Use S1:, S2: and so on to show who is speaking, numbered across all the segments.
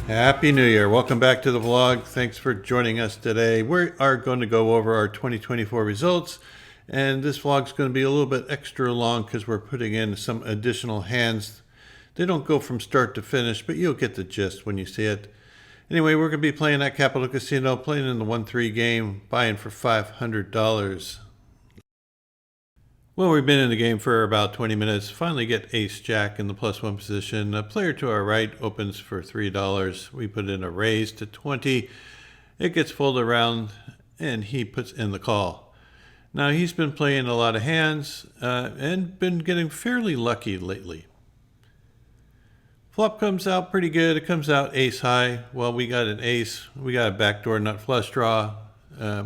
S1: Happy New Year. Welcome back to the vlog. Thanks for joining us today. We are going to go over our 2024 results, and this vlog is going to be a little bit extra long because we're putting in some additional hands. They don't go from start to finish, but you'll get the gist when you see it. Anyway, we're going to be playing at Capital Casino, playing in the 1-3 game, buying for $500. Well, we've been in the game for about 20 minutes. Finally get ace jack in the +1 position. A player to our right opens for $3. We put in a raise to 20. It gets folded around and he puts in the call. Now he's been playing a lot of hands and been getting fairly lucky lately. Flop comes out pretty good. It comes out ace high. Well, we got an ace. We got a backdoor nut flush draw.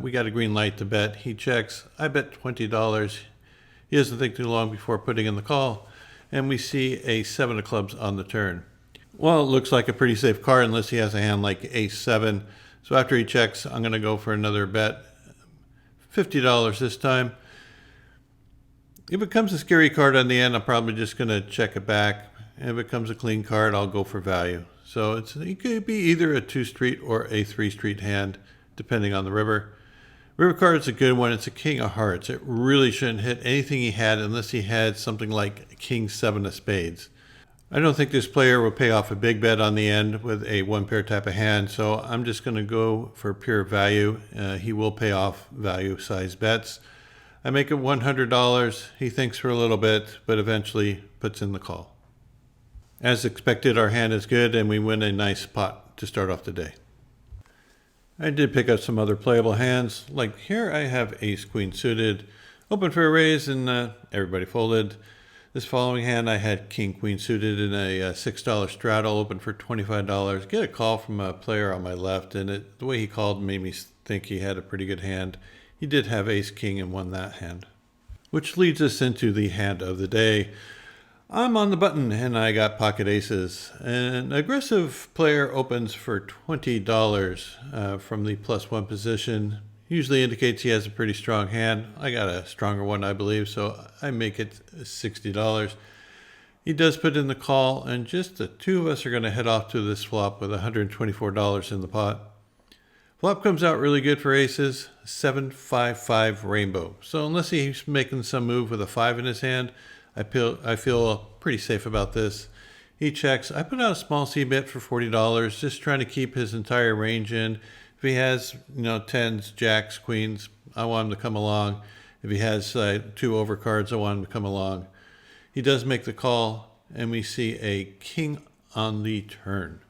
S1: We got a green light to bet. He checks. I bet $20. He doesn't think too long before putting in the call, and we see a 7 of clubs on the turn. Well, it looks like a pretty safe card unless he has a hand like ace 7. So after he checks, I'm going to go for another bet, $50 this time. If it comes a scary card on the end, I'm probably just going to check it back. And if it comes a clean card, I'll go for value. So it could be either a 2-street or a 3-street hand, depending on the river. River card is a good one. It's a king of hearts. It really shouldn't hit anything he had unless he had something like king 7 of spades. I don't think this player will pay off a big bet on the end with a 1-pair type of hand, so I'm just going to go for pure value. He will pay off value size bets. I make it $100. He thinks for a little bit, but eventually puts in the call. As expected, our hand is good, and we win a nice pot to start off the day. I did pick up some other playable hands. Like here I have ace queen suited, open for a raise, and everybody folded. This following hand I had king queen suited in a $6 straddle, open for $25. Get a call from a player on my left, and the way he called made me think he had a pretty good hand. He did have ace king and won that hand. Which leads us into the hand of the day. I'm on the button and I got pocket aces. An aggressive player opens for $20 from the +1 position. Usually indicates he has a pretty strong hand. I got a stronger one, I believe, so I make it $60. He does put in the call, and just the two of us are going to head off to this flop with $124 in the pot. Flop comes out really good for aces, 7-5-5 rainbow. So unless he's making some move with a 5 in his hand, I feel pretty safe about this. He checks. I put out a small C bet for $40, just trying to keep his entire range in. If he has, tens, jacks, queens, I want him to come along. If he has 2 overcards, I want him to come along. He does make the call, and we see a king on the turn.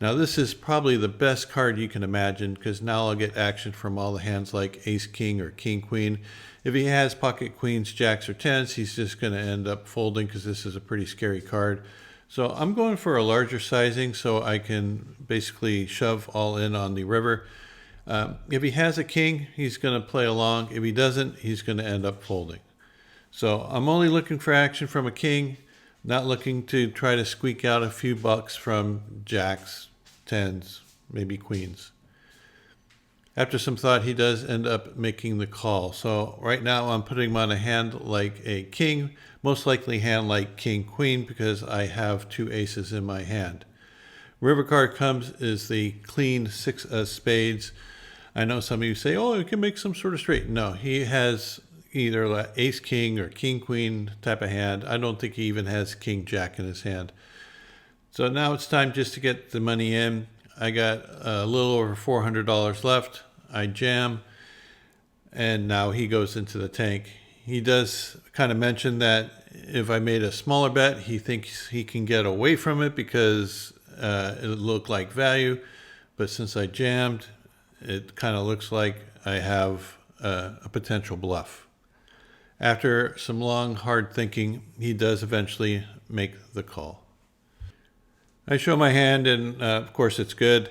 S1: Now this is probably the best card you can imagine, because now I'll get action from all the hands like ace king or king queen. If he has pocket queens, jacks, or tens, he's just going to end up folding because this is a pretty scary card. So I'm going for a larger sizing so I can basically shove all in on the river. If he has a king, he's going to play along. If he doesn't, he's going to end up folding. So I'm only looking for action from a king, not looking to try to squeak out a few bucks from jacks, tens, maybe queens. After some thought, he does end up making the call. So right now I'm putting him on a hand like a king, most likely hand like king queen because I have 2 aces in my hand. River card comes is the clean 6 of spades. I know some of you say, oh, it can make some sort of straight. No, he has either like ace king or king queen type of hand. I don't think he even has king jack in his hand. So now it's time just to get the money in. I got a little over $400 left. I jam, and now he goes into the tank. He does kind of mention that if I made a smaller bet, he thinks he can get away from it because it looked like value. But since I jammed, it kind of looks like I have a potential bluff. After some long, hard thinking, he does eventually make the call. I show my hand, and of course it's good.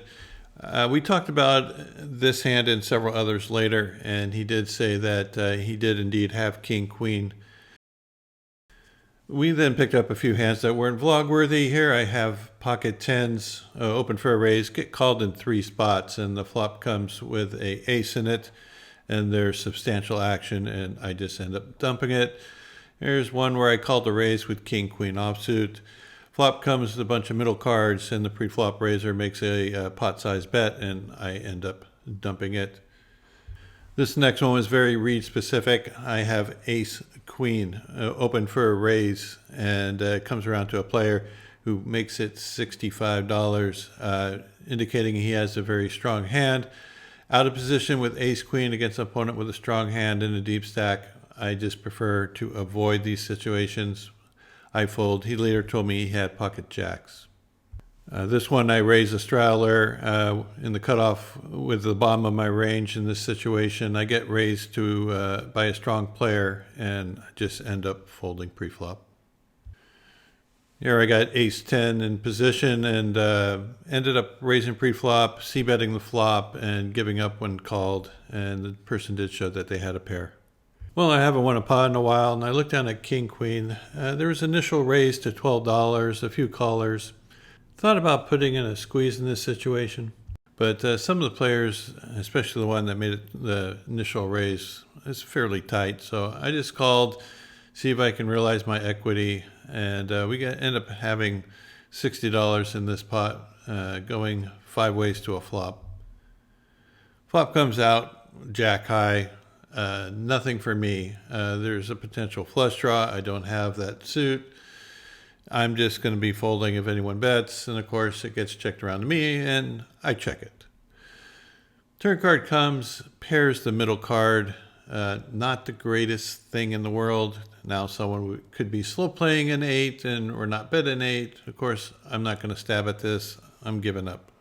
S1: We talked about this hand and several others later, and he did say that he did indeed have king queen. We then picked up a few hands that weren't vlog worthy. Here I have pocket tens, open for a raise, get called in 3 spots, and the flop comes with a ace in it, and there's substantial action, and I just end up dumping it. Here's one where I called the raise with king queen offsuit. Flop comes a bunch of middle cards, and the pre-flop raiser makes a pot-sized bet, and I end up dumping it. This next one was very read specific. I have ace queen open for a raise, and it comes around to a player who makes it $65, indicating he has a very strong hand. Out of position with ace queen against an opponent with a strong hand in a deep stack. I just prefer to avoid these situations. I fold. He later told me he had pocket jacks. This one I raise a straddler in the cutoff with the bottom of my range in this situation. I get raised by a strong player and just end up folding pre-flop. Here I got ace-10 in position and ended up raising pre-flop, c-betting the flop, and giving up when called. And the person did show that they had a pair. Well, I haven't won a pot in a while, and I looked down at king-queen. There was initial raise to $12, a few callers. Thought about putting in a squeeze in this situation, but some of the players, especially the one that made it the initial raise, is fairly tight. So I just called, see if I can realize my equity, and end up having $60 in this pot, going 5 ways to a flop. Flop comes out, jack high, nothing for me. There's a potential flush draw. I don't have that suit. I'm just going to be folding if anyone bets, and of course it gets checked around to me, and I check it. Turn card comes, pairs the middle card. Not the greatest thing in the world. Now someone could be slow playing an 8 or not bet an 8. Of course, I'm not going to stab at this. I'm giving up.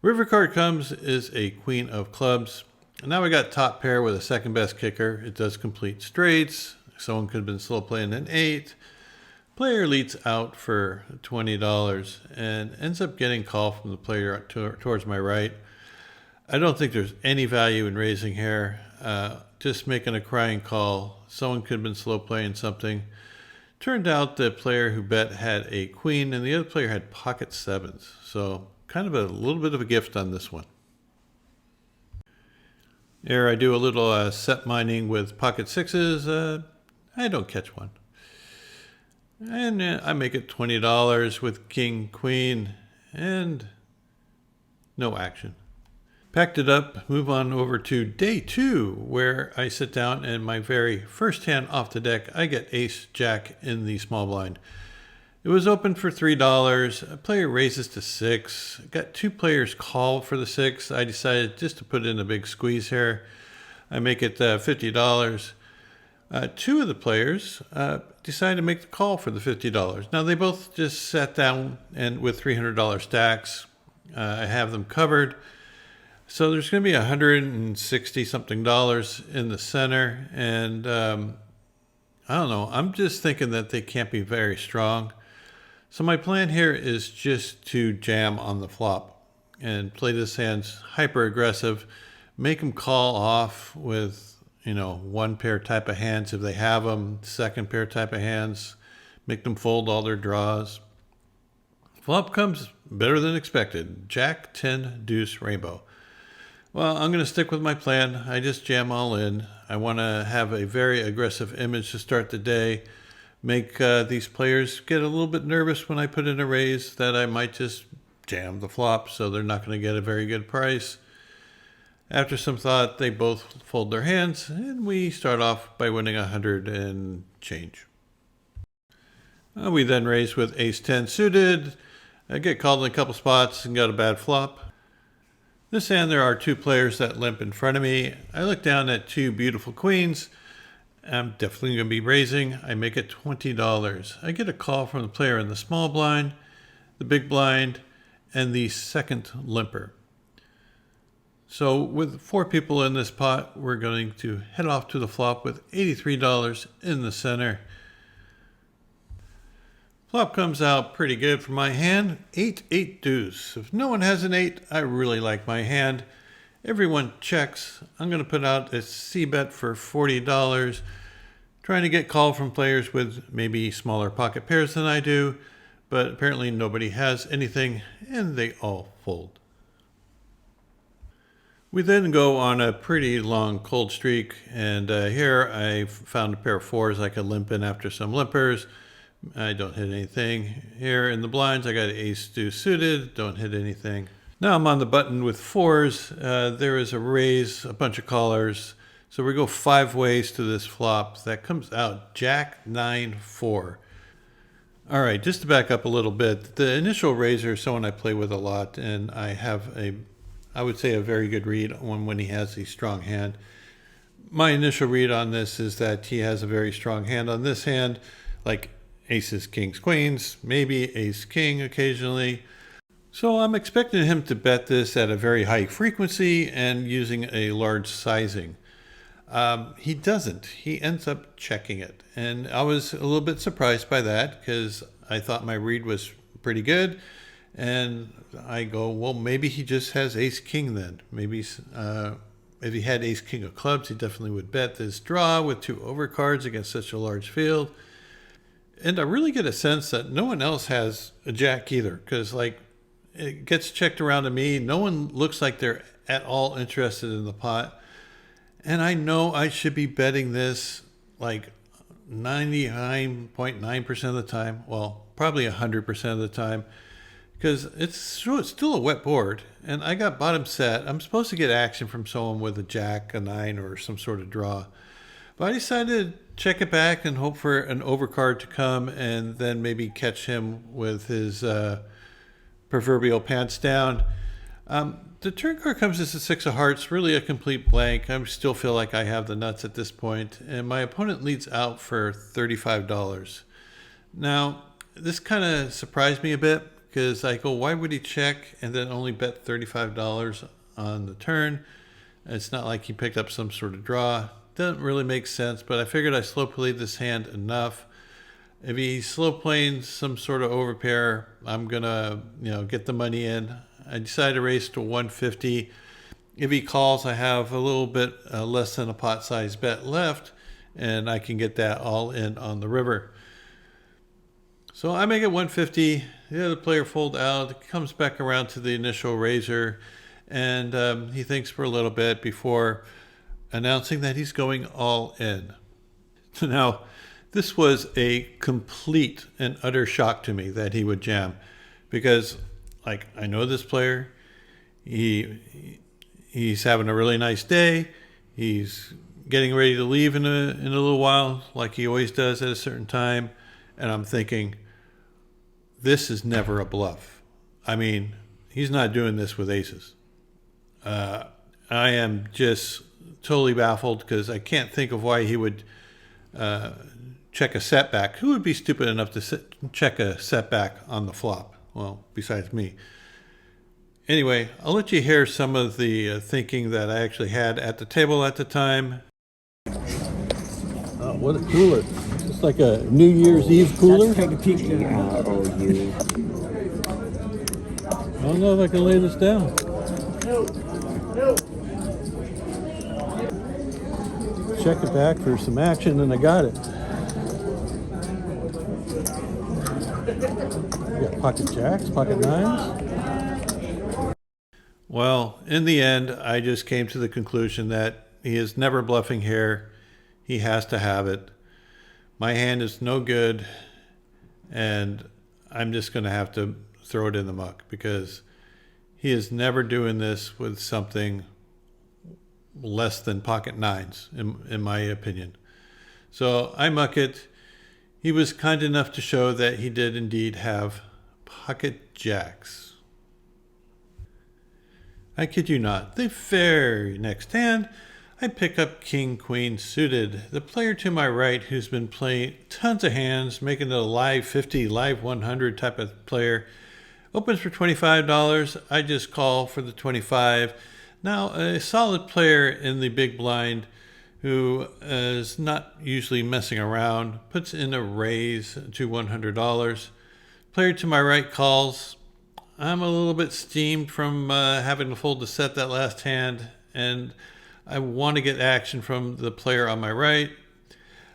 S1: River card comes is a queen of clubs. And now we got top pair with a second best kicker. It does complete straights. Someone could have been slow playing an 8. Player leads out for $20 and ends up getting called from the player towards my right. I don't think there's any value in raising here. Just making a crying call. Someone could have been slow playing something. Turned out the player who bet had a queen and the other player had pocket sevens. So kind of a little bit of a gift on this one. Here I do a little set mining with pocket sixes. I don't catch one. And I make it $20 with king, queen, and no action. Packed it up, move on over to day 2, where I sit down and my very first hand off the deck, I get ace jack in the small blind. It was open for $3. A player raises to 6. Got 2 players call for the 6. I decided just to put in a big squeeze here. I make it $50. 2 of the players decided to make the call for the $50. Now they both just sat down and with $300 stacks. I have them covered. So there's going to be $160 something in the center. And I don't know. I'm just thinking that they can't be very strong. So my plan here is just to jam on the flop and play this hand's hyper aggressive, make them call off with, one pair type of hands if they have them, second pair type of hands, make them fold all their draws. Flop comes better than expected. Jack, 10, deuce, rainbow. Well, I'm going to stick with my plan. I just jam all in. I want to have a very aggressive image to start the day. Make these players get a little bit nervous when I put in a raise that I might just jam the flop, so they're not going to get a very good price. After some thought, they both fold their hands, and we start off by winning 100 and change. We then raise with ace-10 suited. I get called in a couple spots and got a bad flop. This hand, there are 2 players that limp in front of me. I look down at 2 beautiful queens. I'm definitely going to be raising. I make it $20. I get a call from the player in the small blind, the big blind, and the second limper. So with 4 people in this pot, we're going to head off to the flop with $83 in the center. Flop comes out pretty good for my hand. 8-8 deuce. If no one has an 8, I really like my hand. Everyone checks. I'm going to put out a c-bet for $40. Trying to get called from players with maybe smaller pocket pairs than I do. But apparently nobody has anything, and they all fold. We then go on a pretty long cold streak, and here I found a pair of 4s I could limp in after some limpers. I don't hit anything. Here in the blinds, I got an ace deuce suited, don't hit anything. Now I'm on the button with fours. There is a raise, a bunch of callers. So we go 5 ways to this flop. That comes out Jack 9 4. All right, just to back up a little bit, the initial raiser is someone I play with a lot, and I have I would say a very good read on when he has a strong hand. My initial read on this is that he has a very strong hand on this hand, like aces, kings, queens, maybe ace, king occasionally. So I'm expecting him to bet this at a very high frequency and using a large sizing. He doesn't. He ends up checking it. And I was a little bit surprised by that because I thought my read was pretty good. And I go, well, maybe he just has ace king then. Maybe if he had ace king of clubs, he definitely would bet this draw with 2 overcards against such a large field. And I really get a sense that no one else has a jack either, because like it gets checked around to me. No one looks like they're at all interested in the pot. And I know I should be betting this like 99.9% of the time. Well, probably 100% of the time, because it's still a wet board. And I got bottom set. I'm supposed to get action from someone with a jack, a 9, or some sort of draw. But I decided to check it back and hope for an overcard to come and then maybe catch him with his proverbial pants down. The turn card comes as a 6 of hearts, really a complete blank. I still feel like I have the nuts at this point, and my opponent leads out for $35. Now, this kind of surprised me a bit because I go, why would he check and then only bet $35 on the turn? It's not like he picked up some sort of draw. Doesn't really make sense, but I figured I slow played this hand enough. If he's slow playing some sort of overpair, I'm gonna, get the money in. I decided to raise to 150. If he calls, I have a little bit less than a pot size bet left, and I can get that all in on the river. So I make it 150. The other player fold out, comes back around to the initial raiser, and he thinks for a little bit before announcing that he's going all in. Now, this was a complete and utter shock to me that he would jam, because I know this player. He's having a really nice day. He's getting ready to leave in a little while, like he always does at a certain time. And I'm thinking, this is never a bluff. I mean, he's not doing this with aces. I am just totally baffled because I can't think of why he would check a setback. Who would be stupid enough to check a setback on the flop? Well, besides me. Anyway, I'll let you hear some of the thinking that I actually had at the table at the time. What a cooler. It's like a New Year's Eve cooler.
S2: Let's take a peek.
S1: I don't know if I can lay this down. Check it back for some action, and I got it. We got pocket jacks, pocket nines. Well, in the end, I just came to the conclusion that he is never bluffing here. He has to have it. My hand is no good, and I'm just going to have to throw it in the muck because he is never doing this with something less than pocket nines, in my opinion. So I muck it. He was kind enough to show that he did indeed have pocket jacks. I kid you not. The very next hand, I pick up king, queen suited. The player to my right, who's been playing tons of hands, making it a live 50, live 100 type of player, opens for $25. I just call for the 25. Now, a solid player in the big blind who is not usually messing around, puts in a raise to $100. Player to my right calls. I'm a little bit steamed from having to fold to set that last hand, and I want to get action from the player on my right.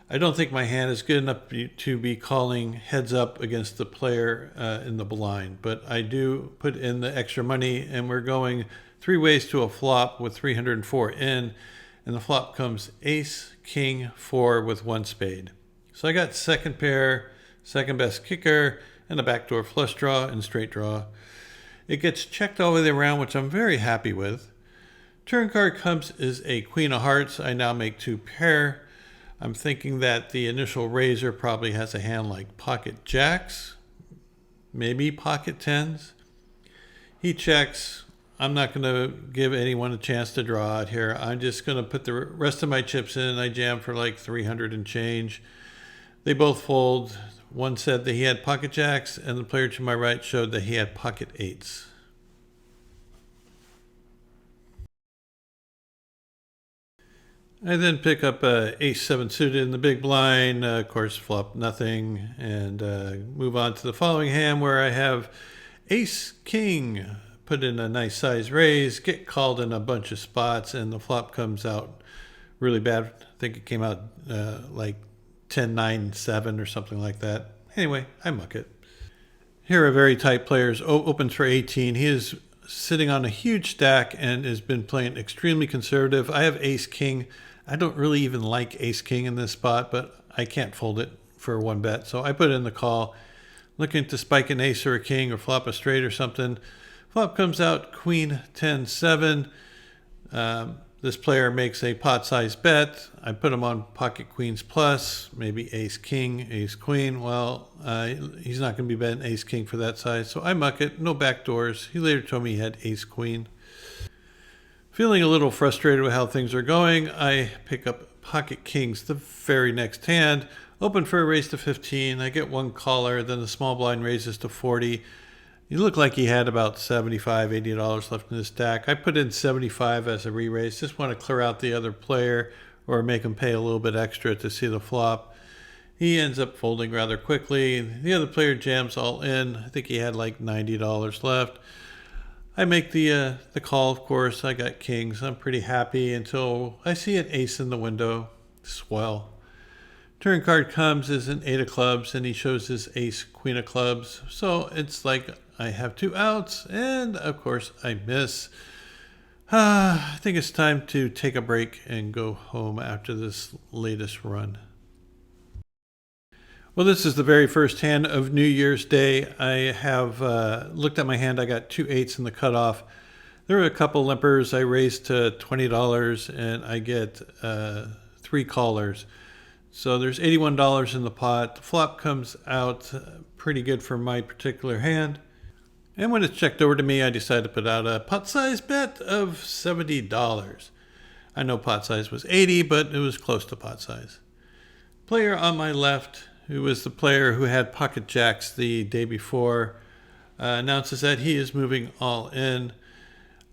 S1: I don't think my hand is good enough to be calling heads up against the player in the blind, but I do put in the extra money, and we're going 3 ways to a flop with 304 in, and the flop comes ace, king, 4 with 1 spade. So I got second pair, second best kicker, and a backdoor flush draw and straight draw. It gets checked all the way around, which I'm very happy with. Turn card comes is a queen of hearts. I now make 2 pair. I'm thinking that the initial raiser probably has a hand like pocket jacks, maybe pocket tens. He checks. I'm not going to give anyone a chance to draw out here. I'm just going to put the rest of my chips in. I jam for like 300 and change. They both fold. One said that he had pocket jacks, and the player to my right showed that he had pocket eights. I then pick up ace 7 suited in the big blind, of course flop nothing, and move on to the following hand where I have ace king. Put in a nice size raise, get called in a bunch of spots, and the flop comes out really bad. I think it came out like 10-9-7 or something like that. Anyway, I muck it. Here are very tight players. Opens for 18. He is sitting on a huge stack and has been playing extremely conservative. I have ace king. I don't really even like ace king in this spot, but I can't fold it for 1 bet. So I put in the call, looking to spike an ace or a king or flop a straight or something. Flop comes out queen 10-7. This player makes a pot size bet. I put him on pocket queens plus, maybe ace king, ace queen. Well, he's not going to be betting ace king for that size, so I muck it. No backdoors. He later told me he had ace queen. Feeling a little frustrated with how things are going, I pick up pocket kings the very next hand. Open for a raise to 15. I get 1 caller, then the small blind raises to 40. He looked like he had about $75, $80 left in his stack. I put in 75 as a re-raise. Just want to clear out the other player or make him pay a little bit extra to see the flop. He ends up folding rather quickly. The other player jams all in. I think he had like $90 left. I make the call, of course. I got kings. I'm pretty happy until I see an ace in the window. Swell. Turn card comes is an 8 of clubs, and he shows his ace, queen of clubs. So it's like I have 2 outs, and of course I miss. I think it's time to take a break and go home after this latest run. Well, this is the very first hand of New Year's Day. I have looked at my hand. I got 2 8s in the cutoff. There were a couple limpers. I raised to $20, and I get 3 callers. So there's $81 in the pot. The flop comes out pretty good for my particular hand. And when it's checked over to me, I decide to put out a pot size bet of $70. I know pot size was 80, but it was close to pot size. Player on my left, who was the player who had pocket jacks the day before, announces that he is moving all in.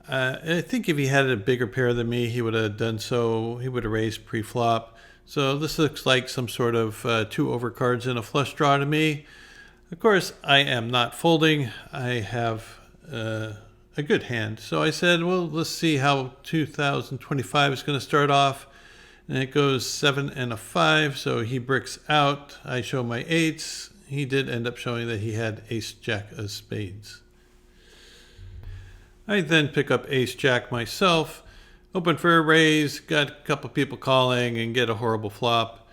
S1: I think if he had a bigger pair than me, he would have done so. He would have raised pre-flop. So this looks like some sort of 2 overcards and a flush draw to me. Of course, I am not folding. I have a good hand. So I said, well, let's see how 2025 is going to start off. And it goes 7 and a 5. So he bricks out. I show my 8s. He did end up showing that he had ace jack of spades. I then pick up ace jack myself. Open for a raise, got a couple people calling, and get a horrible flop.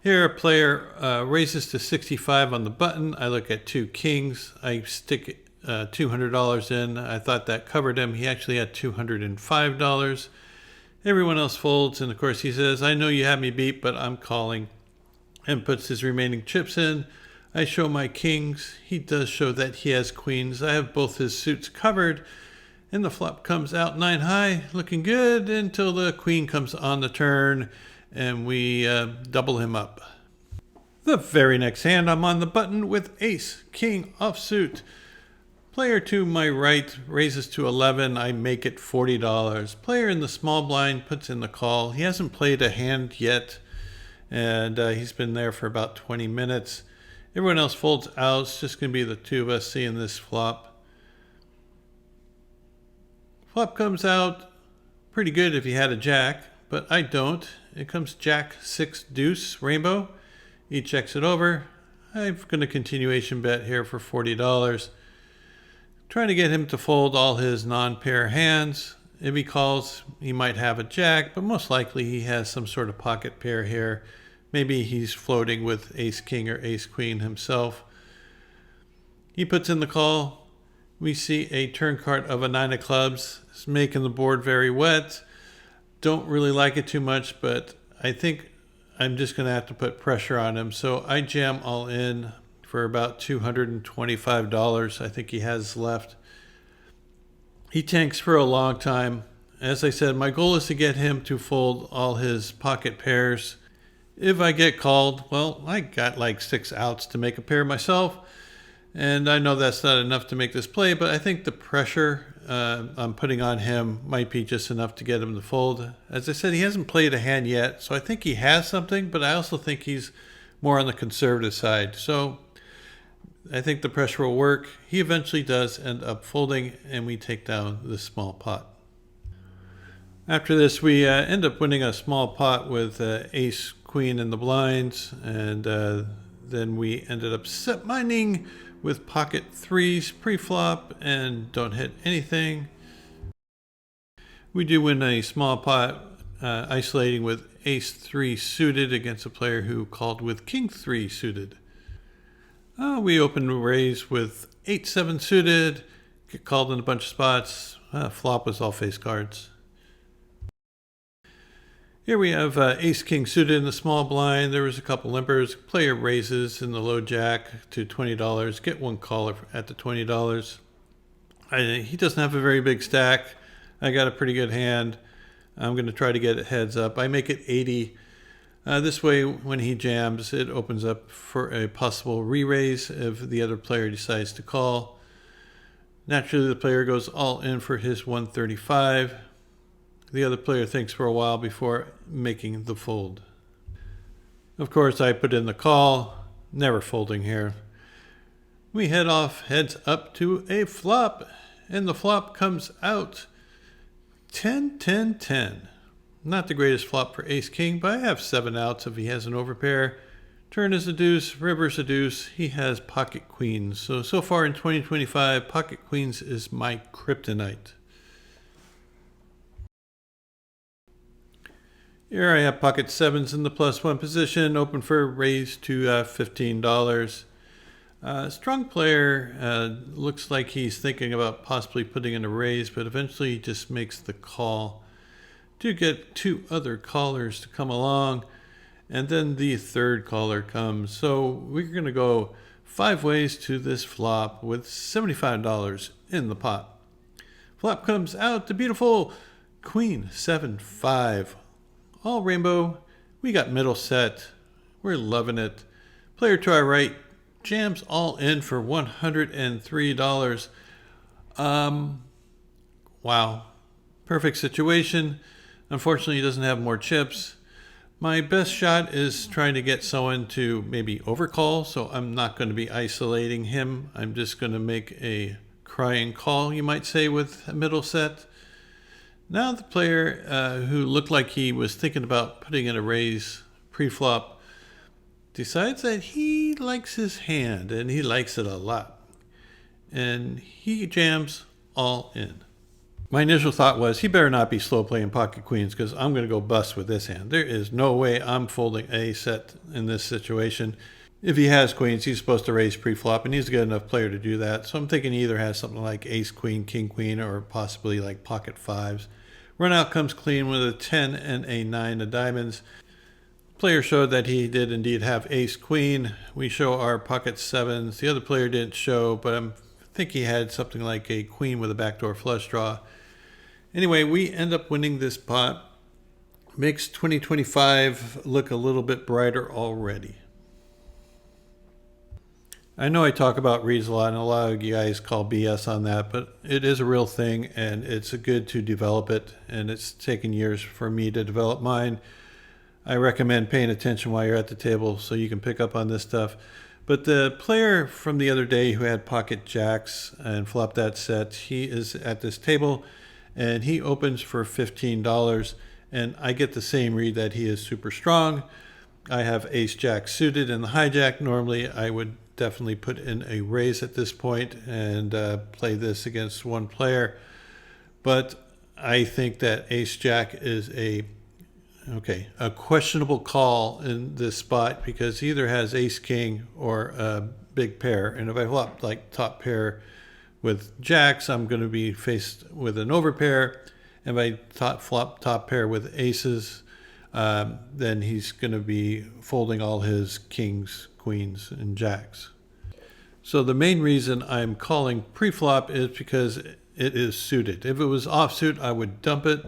S1: Here a player raises to 65 on the button. I look at 2 kings. I stick $200 in. I thought that covered him. He actually had $205. Everyone else folds, and of course he says, I know you have me beat, but I'm calling, and puts his remaining chips in. I show my kings. He does show that he has queens. I have both his suits covered. And the flop comes out 9 high, looking good until the queen comes on the turn and we double him up. The very next hand, I'm on the button with ace, king offsuit. Player to my right raises to 11. I make it $40. Player in the small blind puts in the call. He hasn't played a hand yet, and he's been there for about 20 minutes. Everyone else folds out. It's just going to be the 2 of us seeing this flop. Flop comes out pretty good if he had a jack, but I don't. It comes jack 6 deuce rainbow. He checks it over. I've got a continuation bet here for $40. Trying to get him to fold all his non-pair hands. If he calls, he might have a jack, but most likely he has some sort of pocket pair here. Maybe he's floating with ace king or ace queen himself. He puts in the call. We see a turn card of a 9 of clubs. It's making the board very wet. Don't really like it too much, but I think I'm just going to have to put pressure on him. So I jam all in for about $225. I think he has left. He tanks for a long time. As I said, my goal is to get him to fold all his pocket pairs. If I get called, well, I got like 6 outs to make a pair myself. And I know that's not enough to make this play, but I think the pressure I'm putting on him might be just enough to get him to fold. As I said, he hasn't played a hand yet, so I think he has something, but I also think he's more on the conservative side. So I think the pressure will work. He eventually does end up folding, and we take down this small pot. After this, we end up winning a small pot with ace queen in the blinds, and then we ended up set mining with pocket threes pre-flop and don't hit anything. We do win a small pot, isolating with ace 3 suited against a player who called with king 3 suited. We open raise with 8-7 suited, get called in a bunch of spots. Flop was all face cards. Here we have ace king suited in the small blind. There was a couple limpers. Player raises in the low jack to $20. Get one caller at the $20. He doesn't have a very big stack. I got a pretty good hand. I'm going to try to get it heads up. I make it 80. This way, when he jams, it opens up for a possible re-raise if the other player decides to call. Naturally, the player goes all in for his 135. The other player thinks for a while before making the fold. Of course, I put in the call, never folding here. We head off, heads up to a flop, and the flop comes out 10-10-10. Not the greatest flop for ace king, but I have 7 outs if he has an overpair. Turn is a deuce, river's a deuce. He has pocket queens. So far in 2025, pocket queens is my kryptonite. Here I have pocket 7s in the +1 position, open for a raise to $15. Strong player, looks like he's thinking about possibly putting in a raise, but eventually he just makes the call. Do get 2 other callers to come along, and then the third caller comes. So we're going to go 5 ways to this flop with $75 in the pot. Flop comes out, the beautiful Queen 7-5. All rainbow. We got middle set. We're loving it. Player to our right jams all in for $103. Wow. Perfect situation. Unfortunately, he doesn't have more chips. My best shot is trying to get someone to maybe overcall, so I'm not going to be isolating him. I'm just going to make a crying call, you might say, with a middle set. Now the player who looked like he was thinking about putting in a raise pre-flop decides that he likes his hand, and he likes it a lot. And he jams all in. My initial thought was he better not be slow playing pocket queens because I'm going to go bust with this hand. There is no way I'm folding a set in this situation. If he has queens, he's supposed to raise pre-flop, and he's a good enough player to do that. So I'm thinking he either has something like ace, queen, king, queen, or possibly like pocket 5s. Run out comes clean with a 10 and a 9 of diamonds. Player showed that he did indeed have ace, queen. We show our pocket 7s. The other player didn't show, but I think he had something like a queen with a backdoor flush draw. Anyway, we end up winning this pot. Makes 2025 look a little bit brighter already. I know I talk about reads a lot, and a lot of you guys call BS on that, but it is a real thing, and it's good to develop it, and it's taken years for me to develop mine. I recommend paying attention while you're at the table so you can pick up on this stuff. But the player from the other day who had pocket jacks and flopped that set, he is at this table, and he opens for $15, and I get the same read that he is super strong. I have ace jack suited in the hijack. Normally I would definitely put in a raise at this point and play this against one player, but I think that ace jack is a Okay, a questionable call in this spot because he either has ace king or a big pair. And if I flop like top pair with jacks, I'm going to be faced with an overpair. If I flop top pair with aces, then he's going to be folding all his kings, queens, and jacks. So the main reason I'm calling pre-flop is because it is suited. If it was offsuit, I would dump it.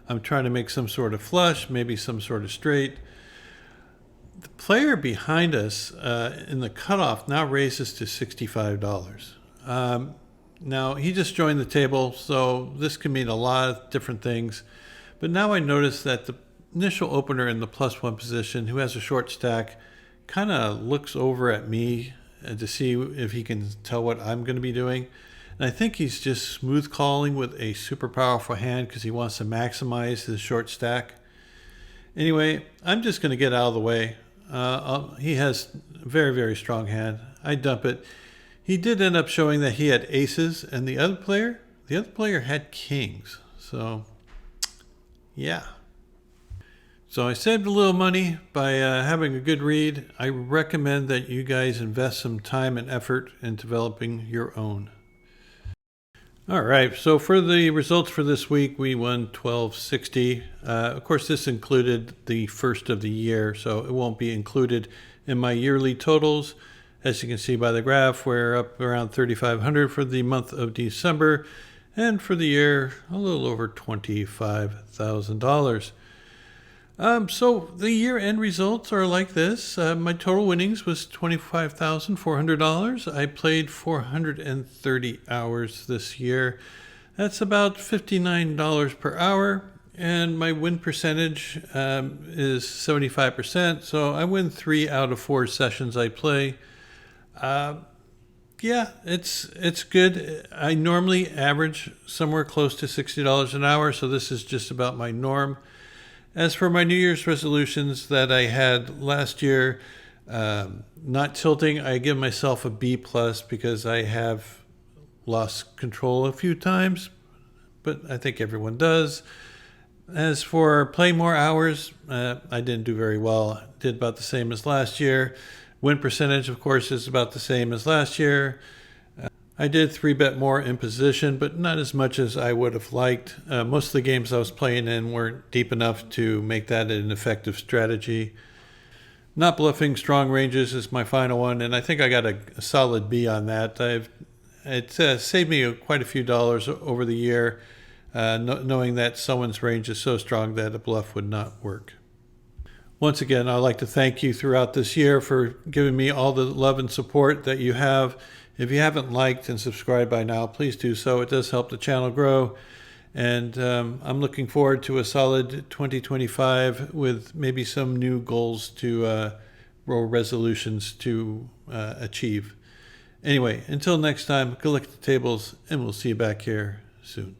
S1: I'm trying to make some sort of flush, maybe some sort of straight. The player behind us in the cutoff now raises to $65. Now, he just joined the table, so this can mean a lot of different things. But now I notice that the initial opener in the +1 position, who has a short stack, kind of looks over at me to see if he can tell what I'm going to be doing. And I think he's just smooth calling with a super powerful hand because he wants to maximize his short stack. Anyway, I'm just going to get out of the way. He has a very, very strong hand. I dump it. He did end up showing that he had aces, and the other player had kings. So, yeah. So I saved a little money by having a good read. I recommend that you guys invest some time and effort in developing your own. All right, so for the results for this week, we won $12.60. Of course, this included the first of the year, so it won't be included in my yearly totals. As you can see by the graph, we're up around $3,500 for the month of December, and for the year, a little over $25,000. So the year-end results are like this. My total winnings was $25,400. I played 430 hours this year. That's about $59 per hour. And my win percentage is 75%. So I win 3 out of 4 sessions I play. Yeah, it's good. I normally average somewhere close to $60 an hour. So this is just about my norm. As for my New Year's resolutions that I had last year, not tilting, I give myself a B+ because I have lost control a few times, but I think everyone does. As for playing more hours, I didn't do very well. Did about the same as last year. Win percentage, of course, is about the same as last year. I did 3-bet more in position, but not as much as I would have liked. Most of the games I was playing in weren't deep enough to make that an effective strategy. Not bluffing strong ranges is my final one, and I think I got a solid B on that. It saved me quite a few dollars over the year, knowing that someone's range is so strong that a bluff would not work. Once again, I'd like to thank you throughout this year for giving me all the love and support that you have. If you haven't liked and subscribed by now, please do so. It does help the channel grow. And I'm looking forward to a solid 2025 with maybe some new goals or resolutions to achieve. Anyway, until next time, go look at the tables, and we'll see you back here soon.